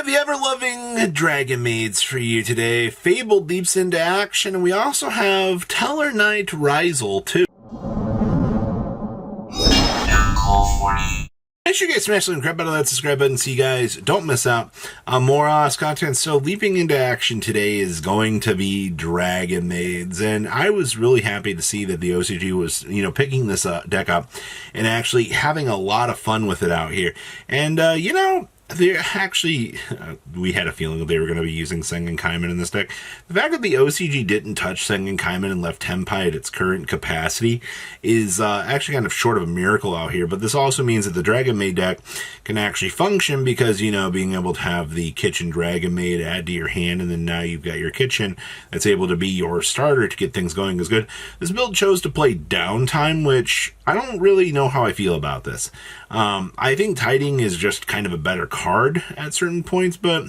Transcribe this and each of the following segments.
The ever-loving Dragonmaids for you today. Fabled leaps into action, and we also have TellarRyzeal too. Make sure you guys smash the crap out of that subscribe button so you guys don't miss out on more content. So leaping into action today is going to be Dragonmaids, and I was really happy to see that the OCG was, picking this deck up and actually having a lot of fun with it out here. And, they're actually, we had a feeling that they were going to be using Sengen Kaiman in this deck. The fact that the OCG didn't touch Sengen Kaiman and left Tenpai at its current capacity is actually kind of short of a miracle out here. But this also means that the Dragonmaid deck can actually function because, being able to have the Kitchen Dragonmaid add to your hand, and then now you've got your Kitchen that's able to be your starter to get things going is good. This build chose to play Downtime, which I don't really know how I feel about this. I think Tiding is just kind of a better card at certain points, but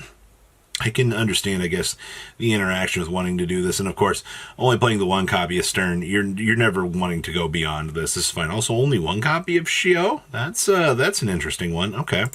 I can understand, I guess, the interaction with wanting to do this. And of course, only playing the one copy of Stern, you're never wanting to go beyond this. This is fine. Also, only one copy of Shio. That's an interesting one. Okay.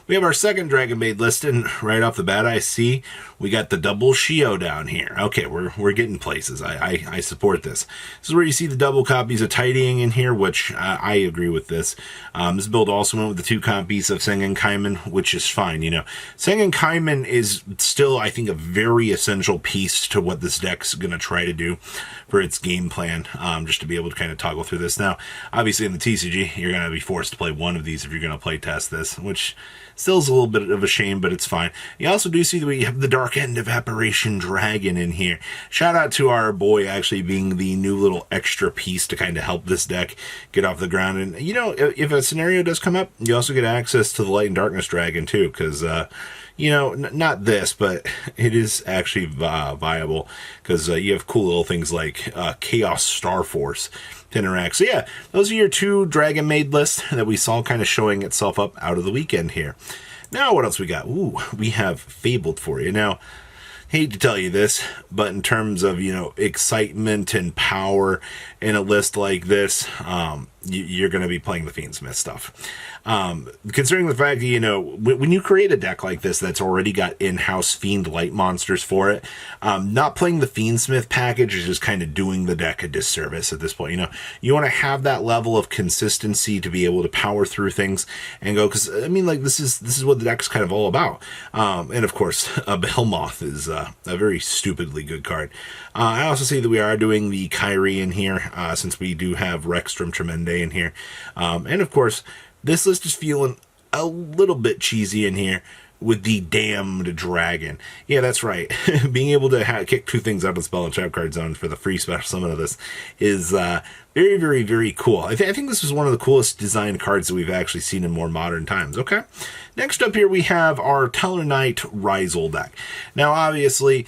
We have our second Dragonmaid list, and right off the bat, I see we got the double Shio down here. Okay, we're getting places. I support this. This is where you see the double copies of Tidying in here, which I agree with this. This build also went with the two copies of Sengen Kaiman, which is fine. Sengen Kaiman is still, I think, a very essential piece to what this deck's going to try to do for its game plan, just to be able to kind of toggle through this. Now, obviously in the TCG, you're going to be forced to play one of these if you're going to play test this, which still is a little bit of a shame, but it's fine. You also do see that we have the Dark End Evaporation Dragon in here. Shout out to our boy actually being the new little extra piece to kind of help this deck get off the ground. And, if a scenario does come up, you also get access to the Light and Darkness Dragon too, because, not this, but it is actually viable because you have cool little things like Chaos Star Force to interact. So yeah, those are your two Dragonmaid lists that we saw kind of showing itself up out of the weekend here. Now, what else we got? Ooh, we have Fabled for you. Now, hate to tell you this, but in terms of, excitement and power in a list like this, you're going to be playing the Fiendsmith stuff. Considering the fact that, when you create a deck like this that's already got in-house Fiend light monsters for it, not playing the Fiendsmith package is just kind of doing the deck a disservice at this point. You want to have that level of consistency to be able to power through things and go, because, this is what the deck's kind of all about. And of course, Behemoth is a very stupidly good card. I also see that we are doing the Kyrie in here, since we do have Rexstrom Tremende in here. And of course, this list is feeling a little bit cheesy in here with the Damned Dragon. Yeah, that's right. Being able to kick two things out of spell and trap card zones for the free special summon of this is very, very, very cool. I think this is one of the coolest designed cards that we've actually seen in more modern times. Okay. Next up here, we have our TellarKnight deck. Now, obviously,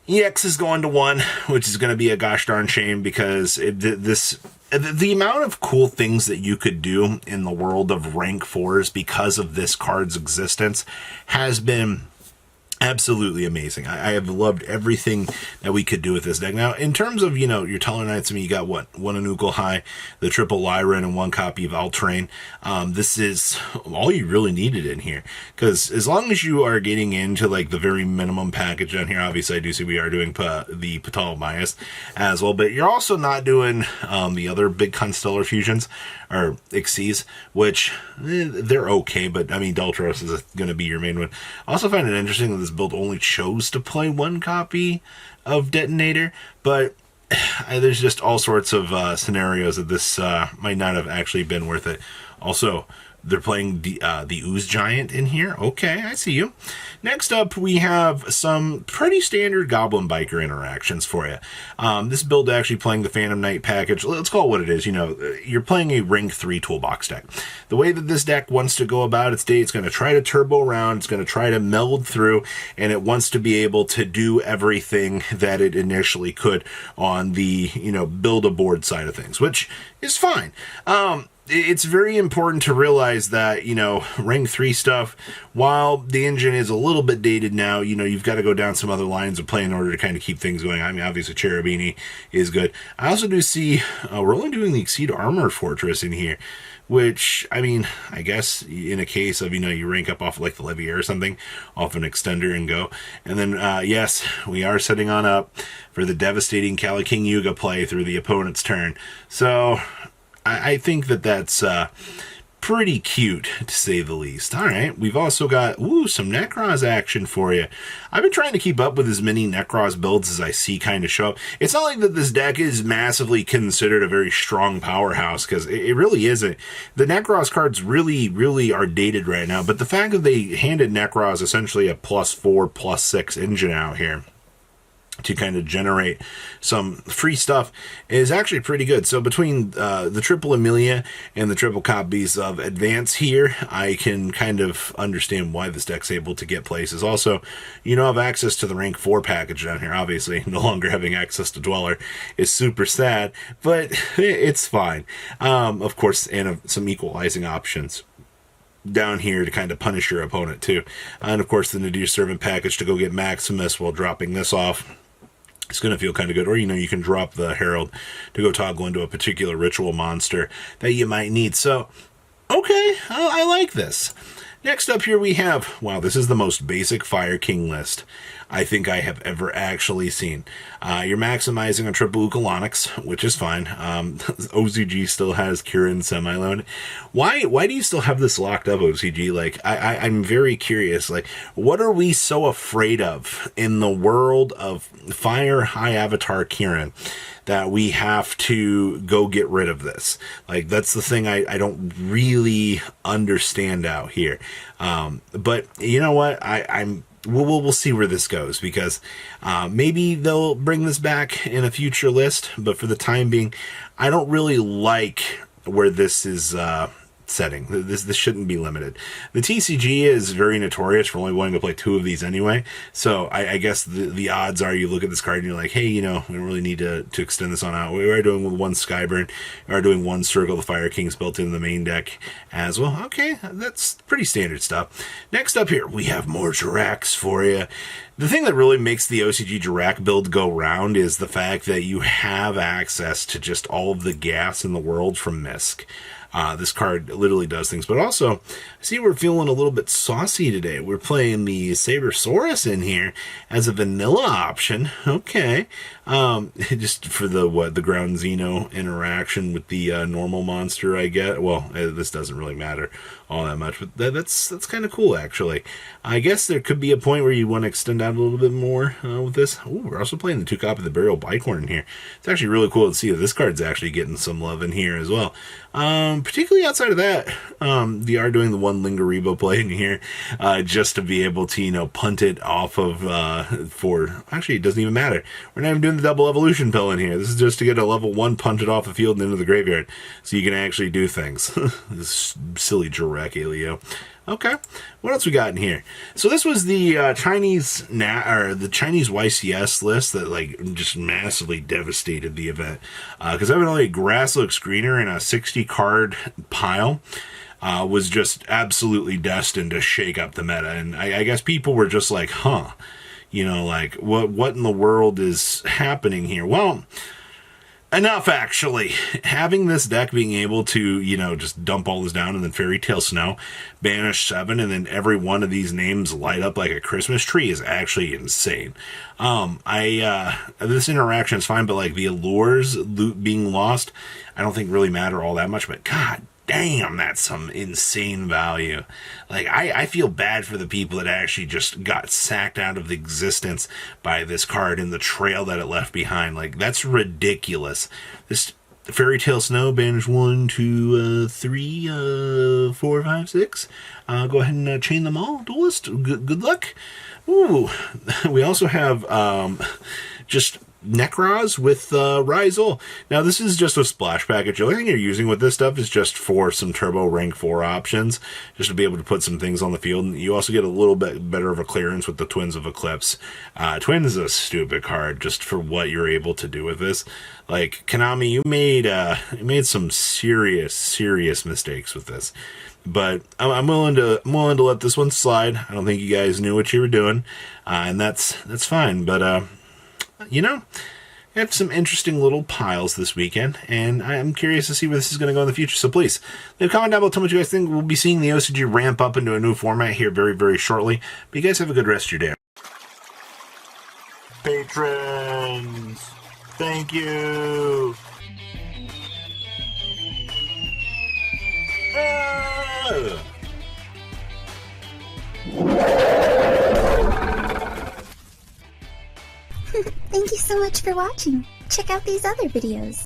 EX is going to 1, which is going to be a gosh darn shame because the amount of cool things that you could do in the world of rank 4s because of this card's existence has been absolutely amazing. I have loved everything that we could do with this deck. Now, in terms of, your Tellarknights, you got what? One Anukel High, the triple Lyran, and one copy of Altrain. This is all you really needed in here. Because as long as you are getting into, the very minimum package down here, obviously I do see we are doing the Patal Myas as well, but you're also not doing the other big Constellar fusions, or Xyz, which they're okay, but Deltros is going to be your main one. I also find it interesting that this build only chose to play one copy of Detonator, but there's just all sorts of scenarios that this might not have actually been worth it. Also, they're playing the Ooze Giant in here. Okay, I see you. Next up, we have some pretty standard Goblin Biker interactions for you. This build actually playing the Phantom Knight package. Let's call it what it is. You're playing a Ring 3 toolbox deck. The way that this deck wants to go about its day, it's going to try to turbo around, it's going to try to meld through, and it wants to be able to do everything that it initially could on the, build a board side of things, which is fine. it's very important to realize that, rank 3 stuff, while the engine is a little bit dated now, you've got to go down some other lines of play in order to kind of keep things going. I mean, obviously, Cherubini is good. I also do see we're only doing the Exceed Armor Fortress in here, which, I mean, I guess in a case of, you rank up off like the Levier or something, off an extender and go. And then, yes, we are setting on up for the devastating Kali King Yuga play through the opponent's turn. So I think that's pretty cute, to say the least. All right, we've also got, some Nekros action for you. I've been trying to keep up with as many Nekros builds as I see kind of show up. It's not like that this deck is massively considered a very strong powerhouse, because it really isn't. The Nekros cards really, really are dated right now, but the fact that they handed Nekros essentially a +4, +6 engine out here to kind of generate some free stuff is actually pretty good. So between the triple Amelia and the triple copies of Advance here, I can kind of understand why this deck's able to get places. Also, have access to the rank 4 package down here. Obviously, no longer having access to Dweller is super sad, but it's fine. Of course, and some equalizing options down here to kind of punish your opponent too. And of course, the Nadir Servant package to go get Maximus while dropping this off. It's going to feel kind of good. Or, you can drop the Herald to go toggle into a particular ritual monster that you might need. So, okay, I like this. Next up here we have, wow, this is the most basic Fire King list I think I have ever actually seen. You're maximizing on triple Ukalonics, which is fine. OCG still has Kirin semi-load. Why do you still have this locked up, OCG? Like, I'm very curious. Like, what are we so afraid of in the world of Fire High Avatar Kirin that we have to go get rid of this? Like, that's the thing I don't really understand out here. But you know what? We'll see where this goes, because maybe they'll bring this back in a future list, but for the time being, I don't really like where this is setting. This shouldn't be limited. The TCG is very notorious for only wanting to play 2 of these anyway, so I guess the odds are you look at this card and you're like, hey, we don't really need to extend this on out. We are doing with 1 Skyburn, we are doing 1 Circle of the Fire Kings built into the main deck as well. Okay, that's pretty standard stuff. Next up here, we have more Jiracs for you. The thing that really makes the OCG Jirac build go round is the fact that you have access to just all of the gas in the world from Misk. This card literally does things, but also, I see we're feeling a little bit saucy today. We're playing the Sabersaurus in here as a vanilla option. Okay. Just for the ground Xeno interaction with the normal monster, I get. Well, this doesn't really matter all that much, but that's kind of cool, actually. I guess there could be a point where you want to extend out a little bit more with this. Ooh, we're also playing the 2 copy of the Burial Bicorn here. It's actually really cool to see that this card's actually getting some love in here as well. Particularly outside of that, they are doing the 1 Lingaribo play in here, just to be able to, punt it off of, actually, it doesn't even matter. We're not even doing the double evolution pill in here. This is just to get a level 1 punted off the field and into the graveyard, so you can actually do things. This silly Jirac Alio. Okay, what else we got in here? So this was the Chinese YCS list that just massively devastated the event. Because evidently Grasslook Screener in a 60 card pile was just absolutely destined to shake up the meta, and I guess people were just like, huh, what in the world is happening here? Well, enough, actually. Having this deck being able to, just dump all this down and then Fairy Tale Snow, banish 7, and then every one of these names light up like a Christmas tree is actually insane. This interaction is fine, but the allures being lost, I don't think really matter all that much, but god damn, that's some insane value. I feel bad for the people that actually just got sacked out of existence by this card and the trail that it left behind. That's ridiculous. This Fairy Tale Snow, banish 1, 2, 3, 4, 5, 6. Go ahead and chain them all, Duelist. Good luck. Ooh, we also have just Nekros with Ryzal. Now, this is just a splash package. The only thing you're using with this stuff is just for some turbo rank 4 options, just to be able to put some things on the field. And you also get a little bit better of a clearance with the Twins of Eclipse. Twins is a stupid card just for what you're able to do with this. Like, Konami, you made some serious mistakes with this. But I'm willing to let this one slide. I don't think you guys knew what you were doing, and that's fine. But you know, I have some interesting little piles this weekend, and I'm curious to see where this is going to go in the future. So please, leave a comment down below. Tell me what you guys think. We'll be seeing the OCG ramp up into a new format here very shortly. But you guys have a good rest of your day. Patrons, thank you. Thank you so much for watching. Check out these other videos.